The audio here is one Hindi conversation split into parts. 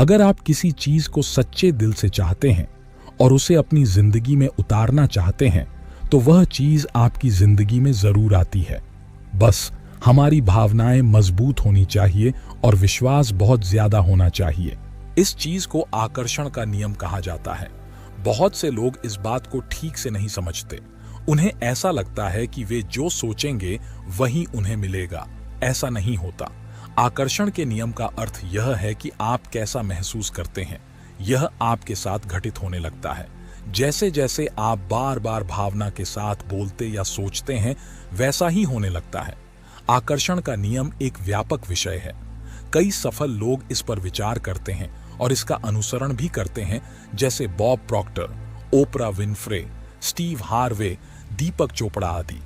अगर आप किसी चीज को सच्चे दिल से चाहते हैं और उसे अपनी जिंदगी में उतारना चाहते हैं तो वह चीज आपकी जिंदगी में जरूर आती है। बस हमारी भावनाएं मजबूत होनी चाहिए और विश्वास बहुत ज्यादा होना चाहिए। इस चीज को आकर्षण का नियम कहा जाता है। बहुत से लोग इस बात को ठीक से नहीं समझते। उन्हें ऐसा लगता है कि वे जो सोचेंगे वही उन्हें मिलेगा। ऐसा नहीं होता। आकर्षण के नियम का अर्थ यह है कि आप कैसा महसूस करते हैं यह आपके साथ घटित होने लगता है। जैसे जैसे आप बार बार भावना के साथ बोलते या सोचते हैं वैसा ही होने लगता है। आकर्षण का नियम एक व्यापक विषय है। कई सफल लोग इस पर विचार करते हैं और इसका अनुसरण भी करते हैं, जैसे Bob Proctor, Oprah Winfrey, Steve Harvey, Deepak Chopra आदि।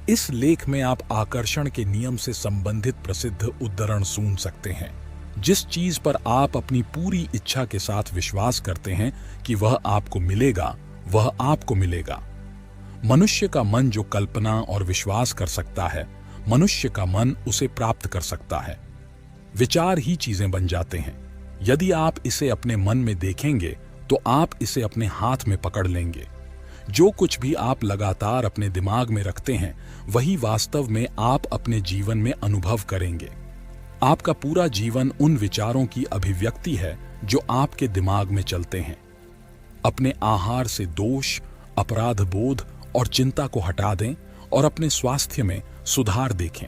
इस लेख में आप आकर्षण के नियम से संबंधित प्रसिद्ध उद्धरण सुन सकते हैं। जिस चीज पर आप अपनी पूरी इच्छा के साथ विश्वास करते हैं कि वह आपको मिलेगा, वह आपको मिलेगा। मनुष्य का मन जो कल्पना और विश्वास कर सकता है, मनुष्य का मन उसे प्राप्त कर सकता है। विचार ही चीजें बन जाते हैं। यदि आप इसे अपने मन में देखेंगे तो आप इसे अपने हाथ में पकड़ लेंगे। जो कुछ भी आप लगातार अपने दिमाग में रखते हैं वही वास्तव में आप अपने जीवन में अनुभव करेंगे। आपका पूरा जीवन उन विचारों की अभिव्यक्ति है जो आपके दिमाग में चलते हैं। अपने आहार से दोष, अपराध बोध और चिंता को हटा दें और अपने स्वास्थ्य में सुधार देखें।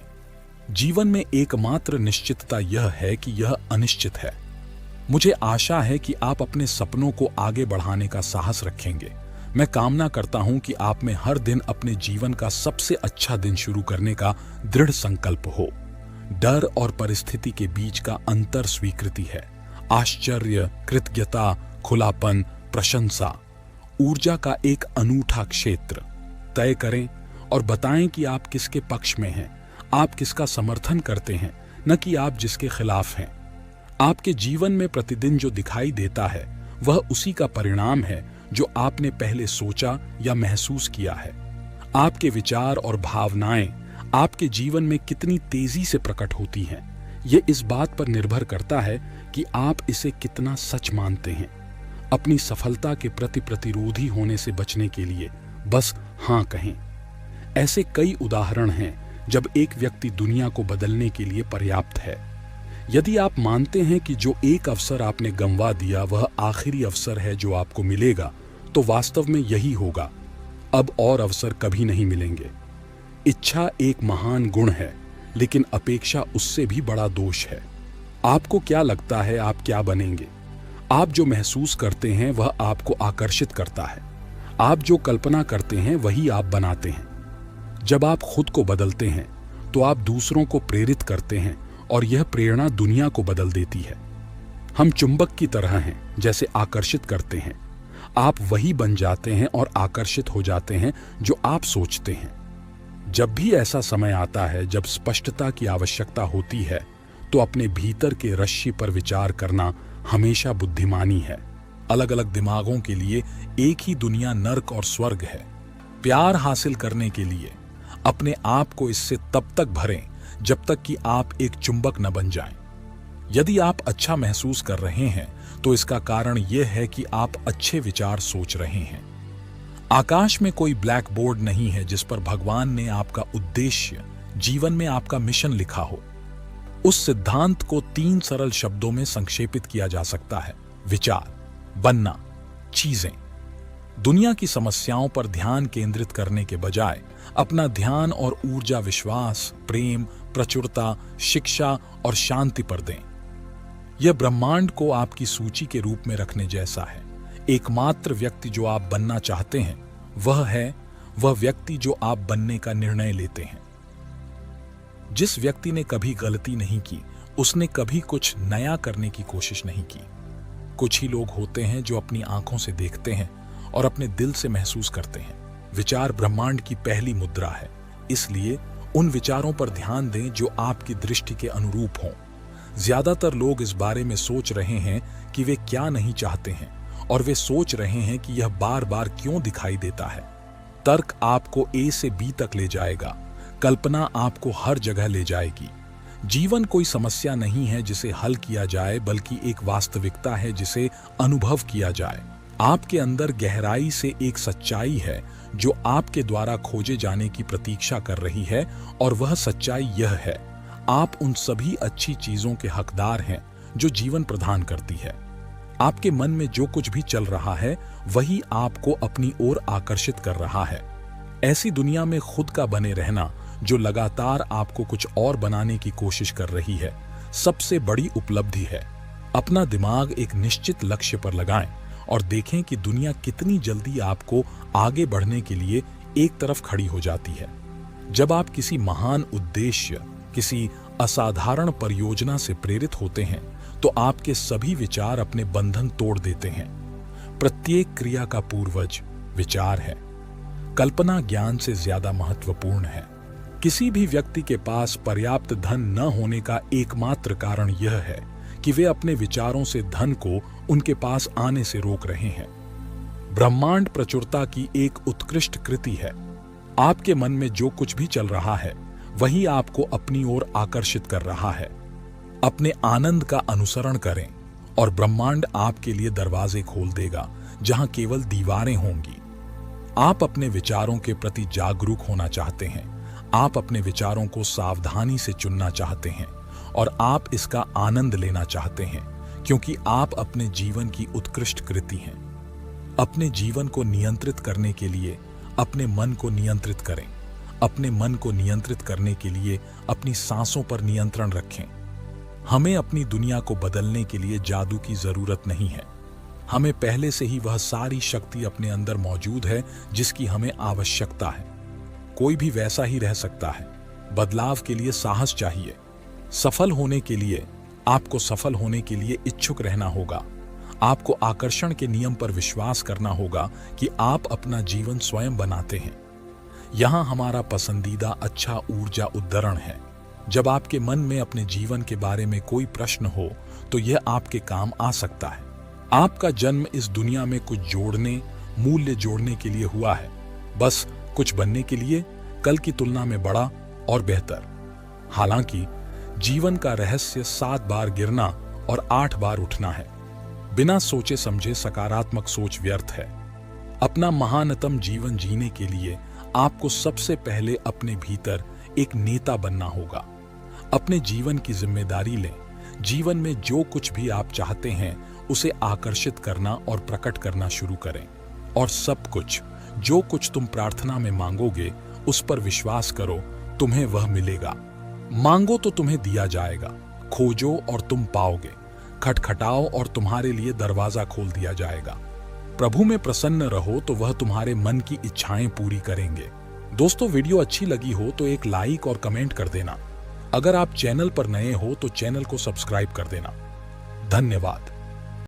जीवन में एकमात्र निश्चितता यह है कि यह अनिश्चित है। मुझे आशा है कि आप अपने सपनों को आगे बढ़ाने का साहस रखेंगे। मैं कामना करता हूं कि आप में हर दिन अपने जीवन का सबसे अच्छा दिन शुरू करने का दृढ़ संकल्प हो। डर और परिस्थिति के बीच का अंतर स्वीकृति है। आश्चर्य, कृतज्ञता, खुलापन, प्रशंसा, ऊर्जा का एक अनूठा क्षेत्र। तय करें और बताएं कि आप किसके पक्ष में हैं। आप किसका समर्थन करते हैं, न कि आप जिसके खिलाफ हैं। आपके जीवन में प्रतिदिन जो दिखाई देता है वह उसी का परिणाम है जो आपने पहले सोचा या महसूस किया है। आपके विचार और भावनाएं आपके जीवन में कितनी तेजी से प्रकट होती हैं, ये इस बात पर निर्भर करता है कि आप इसे कितना सच मानते हैं। अपनी सफलता के प्रति प्रतिरोधी होने से बचने के लिए बस हाँ कहें। ऐसे कई उदाहरण हैं जब एक व्यक्ति दुनिया को बदलने के लिए पर्याप्त है। यदि आप मानते हैं कि जो एक अवसर आपने गंवा दिया वह आखिरी अवसर है जो आपको मिलेगा, तो वास्तव में यही होगा। अब और अवसर कभी नहीं मिलेंगे। इच्छा एक महान गुण है, लेकिन अपेक्षा उससे भी बड़ा दोष है। आपको क्या लगता है आप क्या बनेंगे? आप जो महसूस करते हैं वह आपको आकर्षित करता है। आप जो कल्पना करते हैं वही आप बनाते हैं। जब आप खुद को बदलते हैं तो आप दूसरों को प्रेरित करते हैं और यह प्रेरणा दुनिया को बदल देती है। हम चुंबक की तरह हैं, जैसे आकर्षित करते हैं। आप वही बन जाते हैं और आकर्षित हो जाते हैं जो आप सोचते हैं। जब भी ऐसा समय आता है जब स्पष्टता की आवश्यकता होती है तो अपने भीतर के रस्सी पर विचार करना हमेशा बुद्धिमानी है। अलग अलग दिमागों के लिए एक ही दुनिया नर्क और स्वर्ग है। प्यार हासिल करने के लिए अपने आप को इससे तब तक भरें जब तक कि आप एक चुंबक न बन जाएं। यदि आप अच्छा महसूस कर रहे हैं तो इसका कारण यह है कि आप अच्छे विचार सोच रहे हैं। आकाश में कोई ब्लैक बोर्ड नहीं है जिस पर भगवान ने आपका उद्देश्य, जीवन में आपका मिशन लिखा हो। उस सिद्धांत को 3 सरल शब्दों में संक्षेपित किया जा सकता है: विचार, बनना, चीजें। दुनिया की समस्याओं पर ध्यान केंद्रित करने के बजाय अपना ध्यान और ऊर्जा विश्वास, प्रेम, प्रचुरता, शिक्षा और शांति पर दें। यह ब्रह्मांड को आपकी सूची के रूप में रखने जैसा है। एकमात्र व्यक्ति जो आप बनना चाहते हैं वह व्यक्ति जो आप बनने का निर्णय लेते हैं। जिस व्यक्ति ने कभी गलती नहीं की उसने कभी कुछ नया करने की कोशिश नहीं की। कुछ ही लोग होते हैं जो अपनी आंखों से देखते हैं और अपने दिल से महसूस करते हैं। विचार ब्रह्मांड की पहली मुद्रा है, इसलिए उन विचारों पर ध्यान दें जो आपकी दृष्टि के अनुरूप हों। ज्यादातर लोग इस बारे में सोच रहे हैं कि वे क्या नहीं चाहते हैं और वे सोच रहे हैं कि यह बार बार क्यों दिखाई देता है। तर्क आपको ए से बी तक ले जाएगा, कल्पना आपको हर जगह ले जाएगी। जीवन कोई समस्या नहीं है जिसे हल किया जाए, बल्कि एक वास्तविकता है जिसे अनुभव किया जाए। आपके अंदर गहराई से एक सच्चाई है जो आपके द्वारा खोजे जाने की प्रतीक्षा कर रही है, और वह सच्चाई यह है, आप उन सभी अच्छी चीजों के हकदार हैं जो जीवन प्रदान करती है। आपके मन में जो कुछ भी चल रहा है वही आपको अपनी ओर आकर्षित कर रहा है। ऐसी दुनिया में खुद का बने रहना जो लगातार आपको कुछ और बनाने की कोशिश कर रही है, सबसे बड़ी उपलब्धि है। अपना दिमाग एक निश्चित लक्ष्य पर लगाएं और देखें कि दुनिया कितनी जल्दी आपको आगे बढ़ने के लिए एक तरफ खड़ी हो जाती है। जब आप किसी महान उद्देश्य, किसी असाधारण परियोजना से प्रेरित होते हैं तो आपके सभी विचार अपने बंधन तोड़ देते हैं। प्रत्येक क्रिया का पूर्वज विचार है। कल्पना ज्ञान से ज्यादा महत्वपूर्ण है। किसी भी व्यक्ति के पास पर्याप्त धन न होने का एकमात्र कारण यह है कि वे अपने विचारों से धन को उनके पास आने से रोक रहे हैं। ब्रह्मांड प्रचुरता की एक उत्कृष्ट कृति है। आपके मन में जो कुछ भी चल रहा है वही आपको अपनी ओर आकर्षित कर रहा है। अपने आनंद का अनुसरण करें और ब्रह्मांड आपके लिए दरवाजे खोल देगा जहां केवल दीवारें होंगी। आप अपने विचारों के प्रति जागरूक होना चाहते हैं। आप अपने विचारों को सावधानी से चुनना चाहते हैं और आप इसका आनंद लेना चाहते हैं, क्योंकि आप अपने जीवन की उत्कृष्ट कृति हैं। अपने जीवन को नियंत्रित करने के लिए अपने मन को नियंत्रित करें। अपने मन को नियंत्रित करने के लिए अपनी सांसों पर नियंत्रण रखें। हमें अपनी दुनिया को बदलने के लिए जादू की जरूरत नहीं है। हमें पहले से ही वह सारी शक्ति अपने अंदर मौजूद है जिसकी हमें आवश्यकता है। कोई भी वैसा ही रह सकता है। बदलाव के लिए साहस चाहिए। सफल होने के लिए आपको सफल होने के लिए इच्छुक रहना होगा। आपको आकर्षण के नियम पर विश्वास करना होगा कि आप अपना जीवन स्वयं बनाते हैं। यहाँ हमारा पसंदीदा अच्छा ऊर्जा उद्धरण है। जब आपके मन में अपने जीवन के बारे में कोई प्रश्न हो तो यह आपके काम आ सकता है। आपका जन्म इस दुनिया में कुछ जोड़ने, मूल्य जोड़ने के लिए हुआ है, बस कुछ बनने के लिए, कल की तुलना में बड़ा और बेहतर। हालांकि जीवन का रहस्य 7 बार गिरना और 8 बार उठना है। बिना सोचे समझे सकारात्मक सोच व्यर्थ है। अपना महानतम जीवन जीने के लिए आपको सबसे पहले अपने भीतर एक नेता बनना होगा। अपने जीवन की जिम्मेदारी लें। जीवन में जो कुछ भी आप चाहते हैं उसे आकर्षित करना और प्रकट करना शुरू करें। और सब कुछ, जो कुछ तुम प्रार्थना में मांगोगे, उस पर विश्वास करो, तुम्हें वह मिलेगा। मांगो तो तुम्हें दिया जाएगा। खोजो और तुम पाओगे। खटखटाओ और तुम्हारे लिए दरवाजा खोल दिया जाएगा। प्रभु में प्रसन्न रहो तो वह तुम्हारे मन की इच्छाएं पूरी करेंगे। दोस्तों, वीडियो अच्छी लगी हो तो एक लाइक और कमेंट कर देना। अगर आप चैनल पर नए हो तो चैनल को सब्सक्राइब कर देना। धन्यवाद।